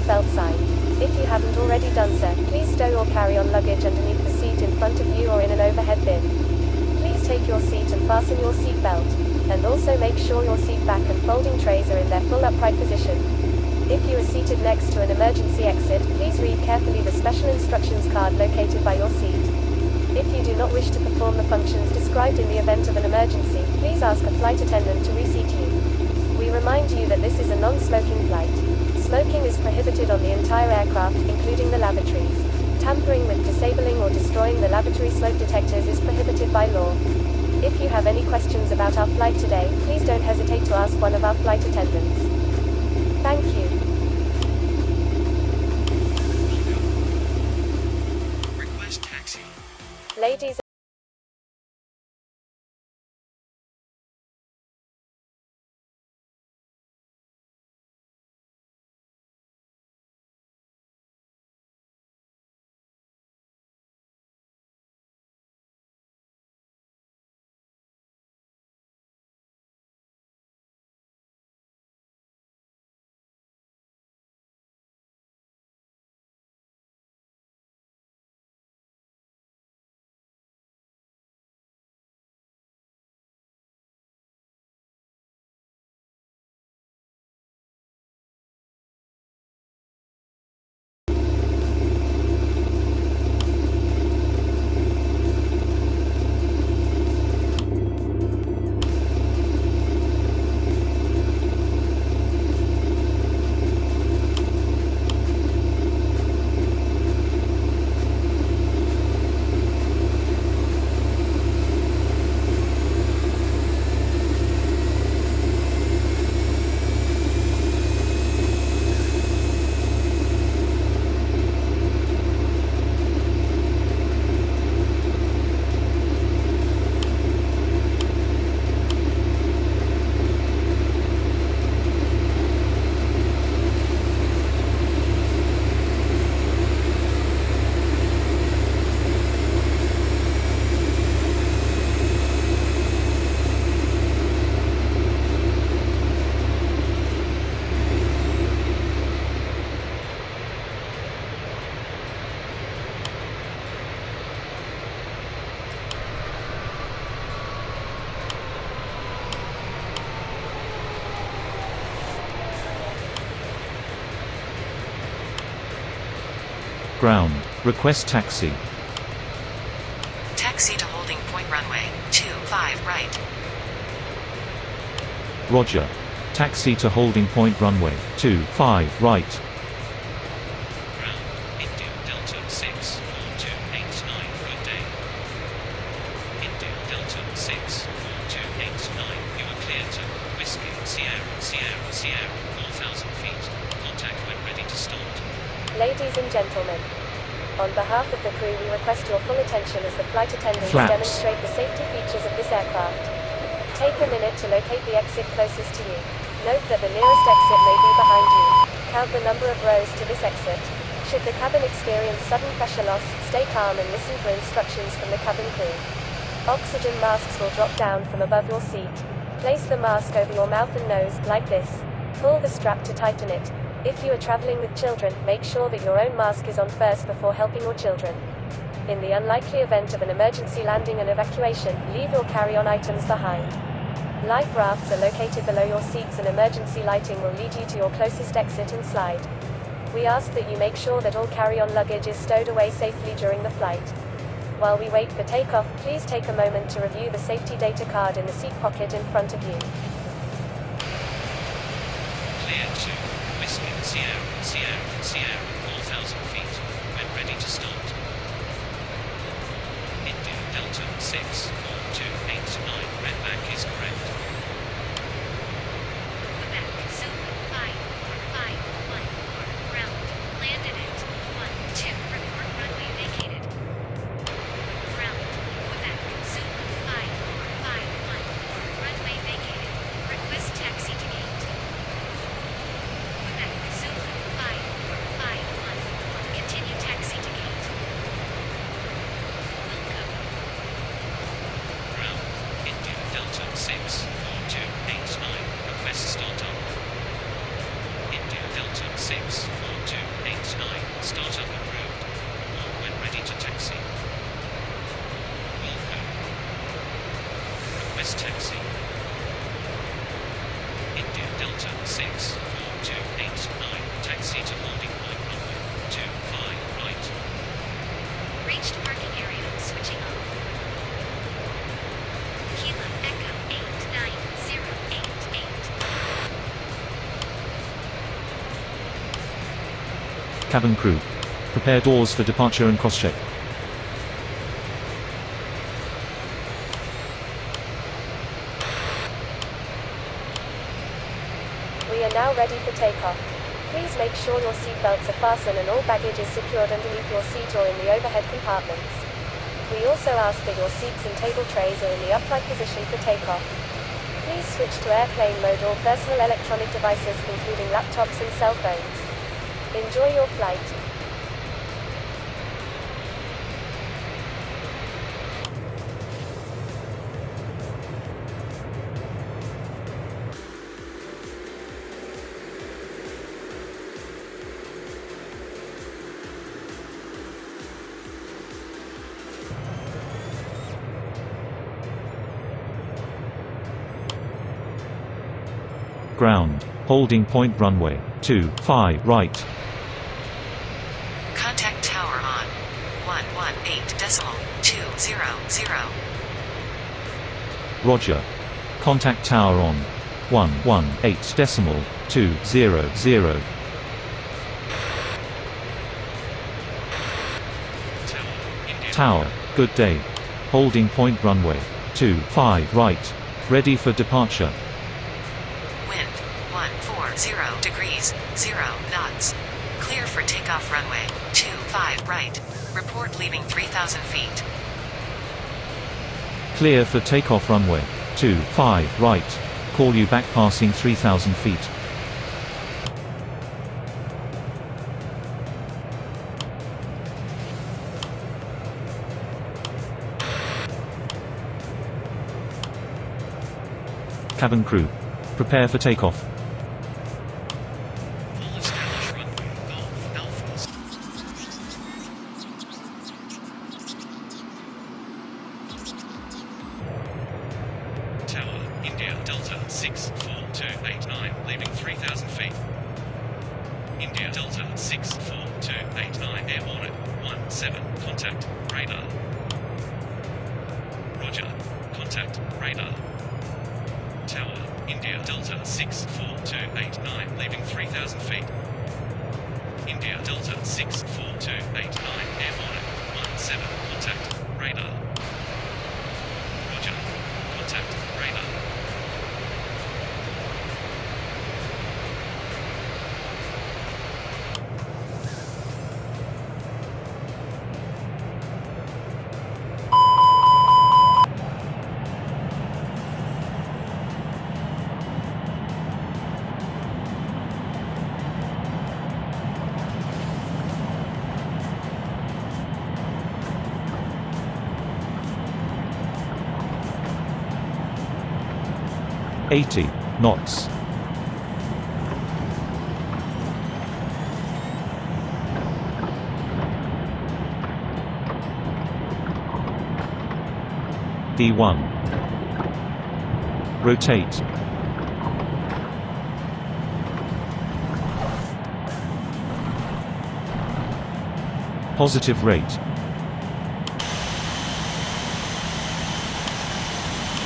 seatbelt sign. If you haven't already done so, please stow your carry-on luggage underneath the seat in front of you or in an overhead bin. Please take your seat and fasten your seat belt. And also make sure your seat back and folding trays are in their full upright position. If you are seated next to an emergency exit, please read carefully the special instructions card located by your seat. If you do not wish to perform the functions described in the event of an emergency, please ask a flight attendant to reseat you. We remind you that this is a non-smoking flight. Smoking is prohibited on the entire aircraft, including the lavatories. Tampering with, disabling or destroying the lavatory smoke detectors is prohibited by law. If you have any questions about our flight today, please don't hesitate to ask one of our flight attendants. Thank you. Request taxi. Ladies Ground. Request taxi. Taxi to holding point runway 25 right. Roger. Taxi to holding point runway 25 right. Ground. India Delta 64289. Good day. India Delta 64289. You are clear to Whiskey Sierra 4,000 feet. Contact when ready to start. Ladies and gentlemen, on behalf of the crew we request your full attention as the flight attendants Flaps. demonstrate the safety features of this aircraft. Take a minute to locate the exit closest to you. Note that the nearest exit may be behind you. Count the number of rows to this exit. Should the cabin experience sudden pressure loss, stay calm and listen for instructions from the cabin crew. Oxygen masks will drop down from above your seat. Place the mask over your mouth and nose, like this. Pull the strap to tighten it. If you are traveling with children, make sure that your own mask is on first before helping your children. In the unlikely event of an emergency landing and evacuation, leave your carry-on items behind. Life rafts are located below your seats and emergency lighting will lead you to your closest exit and slide. We ask that you make sure that all carry-on luggage is stowed away safely during the flight. While we wait for takeoff, please take a moment to review the safety data card in the seat pocket in front of you. Clear to Whiskey Sierra 4,000 feet. When ready to start. India Delta 64289. Red back is correct. Quebec, Zulu 5451, ground, landed at 12, report runway vacated. Ground, Quebec, Zulu 5451, runway vacated, request taxi to gate. Quebec, Zulu 5451, continue taxi to gate. Welcome. Ground. India Delta 64289. Request start up. India Delta 64289. West taxi. India Delta 64289, taxi to holding point runway 25 right. Reached parking area, switching off. Kilo Echo 89088. Cabin crew. Prepare doors for departure and crosscheck. We are now ready for takeoff. Please make sure your seatbelts are fastened and all baggage is secured underneath your seat or in the overhead compartments. We also ask that your seats and table trays are in the upright position for takeoff. Please switch to airplane mode or personal electronic devices including laptops and cell phones. Enjoy your flight. Ground. Holding point runway 25 right. Contact tower on 118.200. Roger. Contact tower on 118.200. Tower. Good day. Holding point runway 25 right. Ready for departure. Wind 140 degrees, 0 knots. Clear for takeoff runway 25 right. Report leaving 3,000 feet. Clear for takeoff runway 25 right. Call you back passing 3,000 feet. Cabin crew. Prepare for takeoff. Full establish runway Golf Alpha. Tower, India Delta 64289, leaving 3,000 feet. India Delta 64289, airborne at 17, contact radar. Roger, contact radar. Tower, India Delta 64289, leaving 3,000 feet. India Delta 64289, airborne at 17, contact radar. Roger, contact radar. $80 knots. D1. Rotate. Positive rate.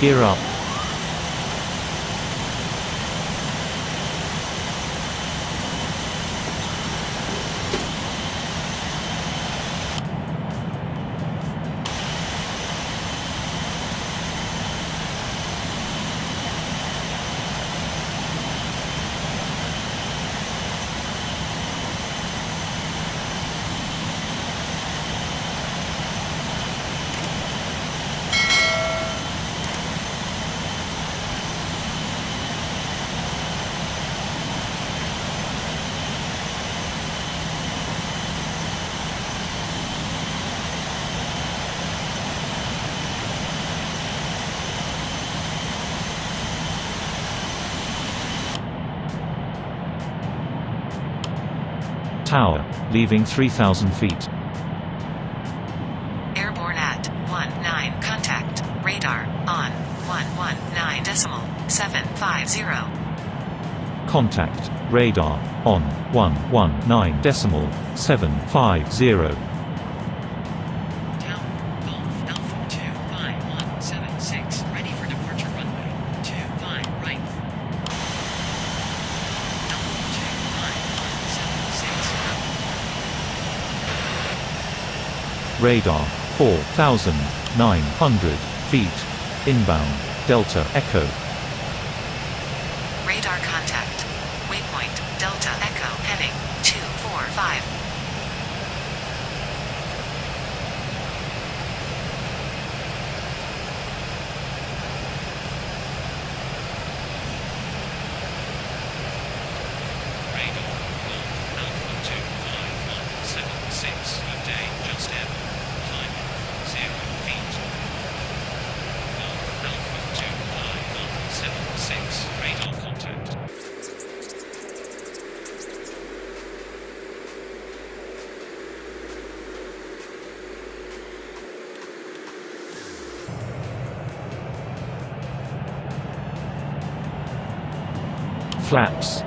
Gear up. Tower, leaving 3,000 feet. Airborne at 19, contact radar on 119.750. Contact. Radar. On. 119.750. Tower, Golf, Alpha 25176, ready for departure runway 25 right. Alpha 25176, Radar. 4,900 feet. Inbound. Delta Echo. Radar contact. Waypoint, Delta Echo, heading 245. radar, Golf, Alpha 25176, good day, just air, climbing, 0 feet. Golf, Alpha 25176, radar contact. Flaps.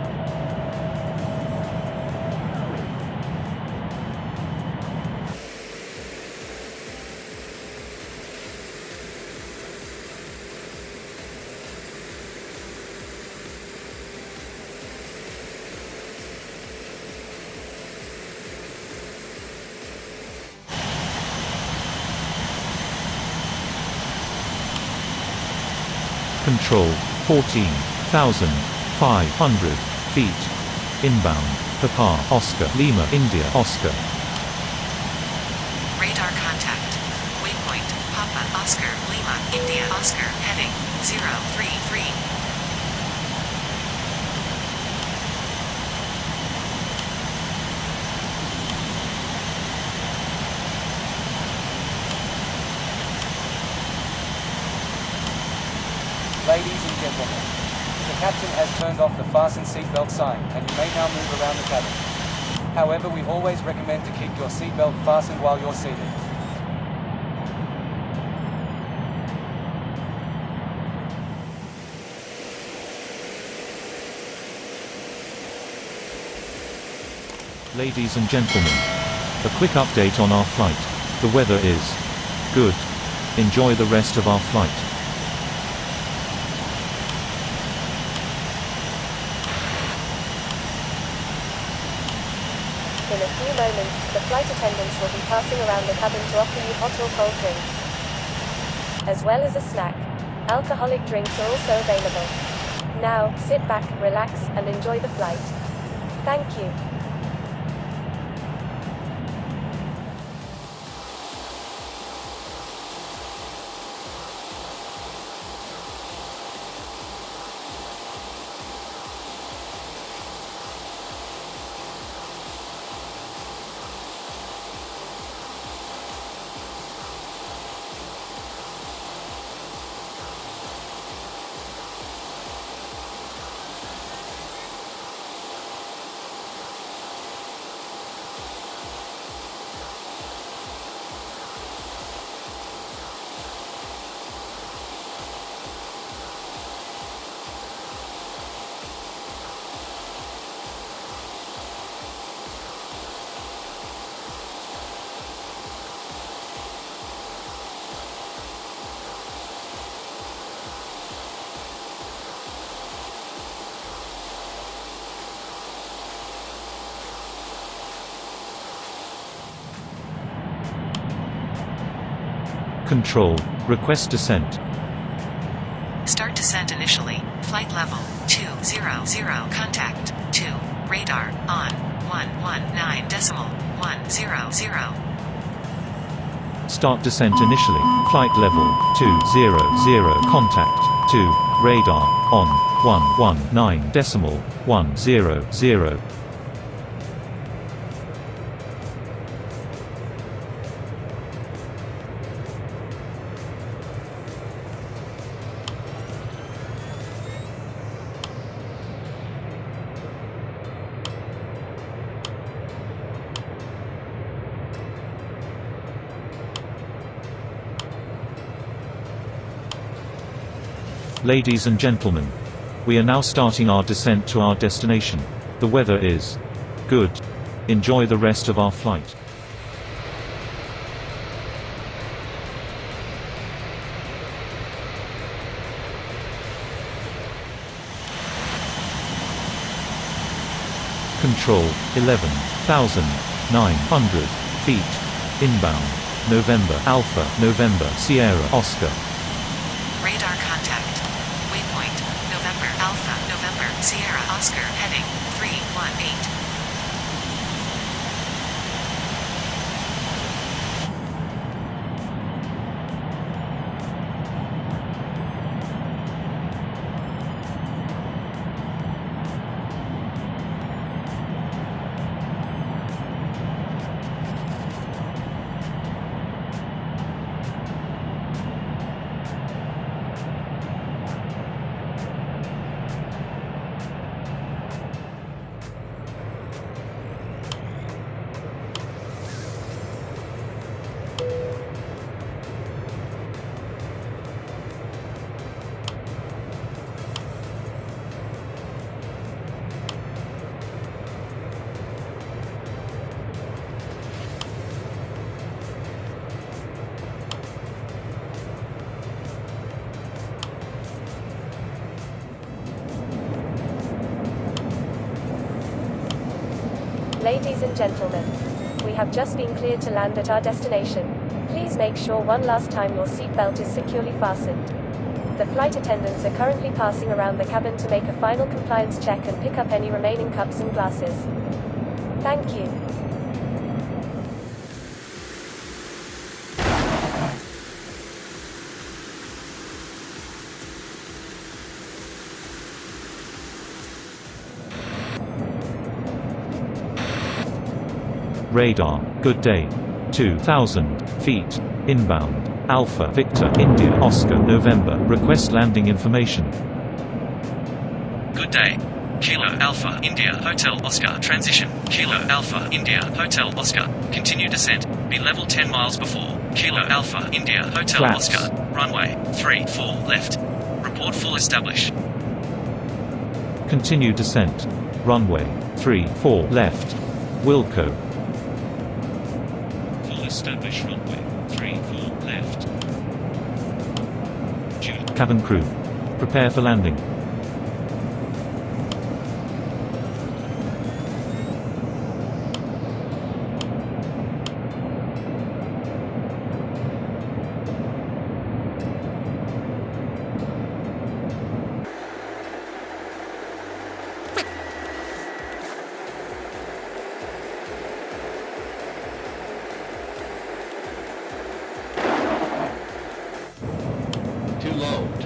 Control. 14,500 feet. Inbound. Papa Oscar Lima India Oscar. Radar contact. Waypoint, Papa Oscar Lima India Oscar, heading 033. Ladies and gentlemen, the captain has turned off the fasten seatbelt sign, and you may now move around the cabin. However, we always recommend to keep your seatbelt fastened while you're seated. Ladies and gentlemen, a quick update on our flight. The weather is good. Enjoy the rest of our flight. In a few moments, the flight attendants will be passing around the cabin to offer you hot or cold drinks, as well as a snack. Alcoholic drinks are also available. Now, sit back, relax, and enjoy the flight. Thank you. Control. Request descent. Start descent initially. Flight level 200. Contact 2. Radar on 119.100. Start descent initially. Flight level 200. Contact 2. Radar on 119.100. Ladies and gentlemen, we are now starting our descent to our destination. The weather is good. Enjoy the rest of our flight. Control, 11,900 feet. Inbound. November Alpha, November Sierra Oscar. Radar contact. Waypoint, November Alpha, November Sierra Oscar, heading 318. Ladies and gentlemen, we have just been cleared to land at our destination. Please make sure one last time your seatbelt is securely fastened. The flight attendants are currently passing around the cabin to make a final compliance check and pick up any remaining cups and glasses. Thank you. Radar, good day. 2,000 feet. Inbound. Alpha Victor India Oscar November. Request landing information. Good day. Kilo Alpha India Hotel Oscar transition. Kilo Alpha India Hotel Oscar. Continue descent. Be level 10 miles before. Kilo Alpha India Hotel Flaps. Oscar. Runway 34 left. Report full establish. Continue descent. Runway 34 left. Wilco. Full establish runway 34 left. Jude. Cabin crew. Prepare for landing.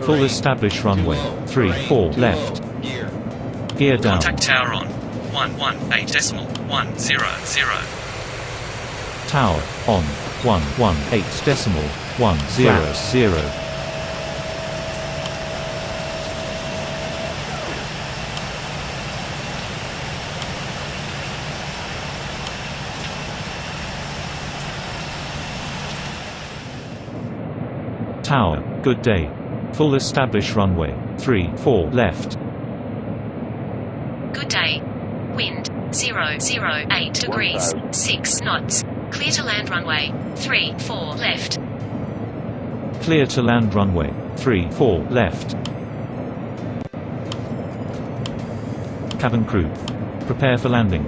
Full establish runway 34 left. Gear down. Contact tower on 118.100. Tower on 118.100. Tower, good day. Full establish runway 34 left. Good day. Wind 008 degrees, 6 knots. Clear to land runway 34 left. Clear to land runway 34 left. Cabin crew. Prepare for landing.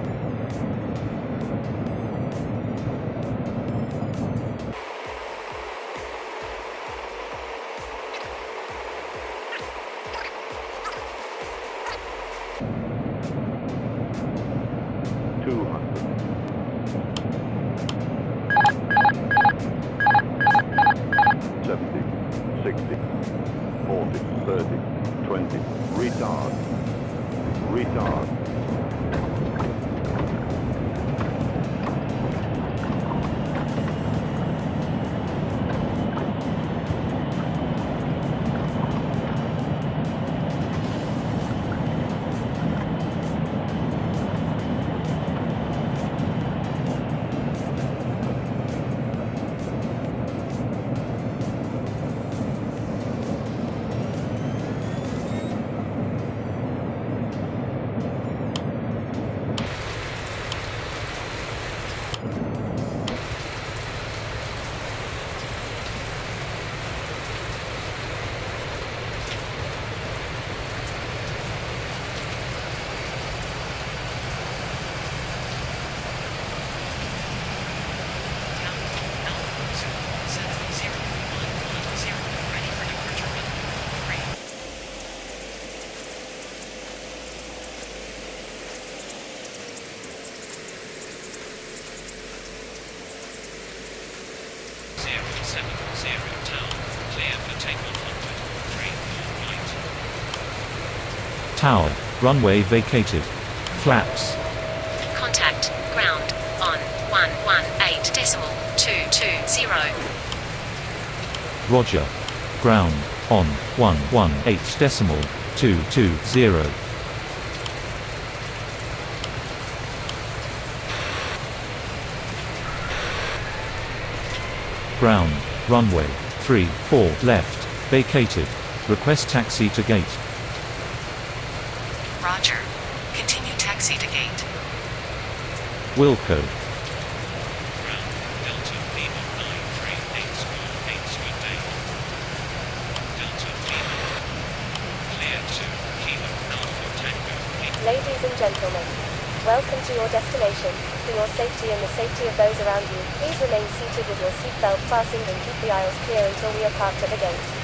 Tower. Runway vacated. Flaps. Contact. Ground. On. 118.220. Roger. Ground. On. 118.220. Ground. Runway 34 left. Vacated. Request taxi to gate. Roger. Continue taxi to gate. Wilco. Ground, Delta Lima 938 Square 8 Square Day. Delta Lima. Clear to Kilo Alpha Tango 8. Ladies and gentlemen, welcome to your destination. For your safety and the safety of those around you, please remain seated with your seatbelt fastened and keep the aisles clear until we are parked at the gate.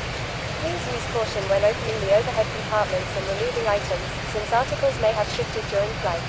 Please use caution when opening the overhead compartments and removing items, since articles may have shifted during flight.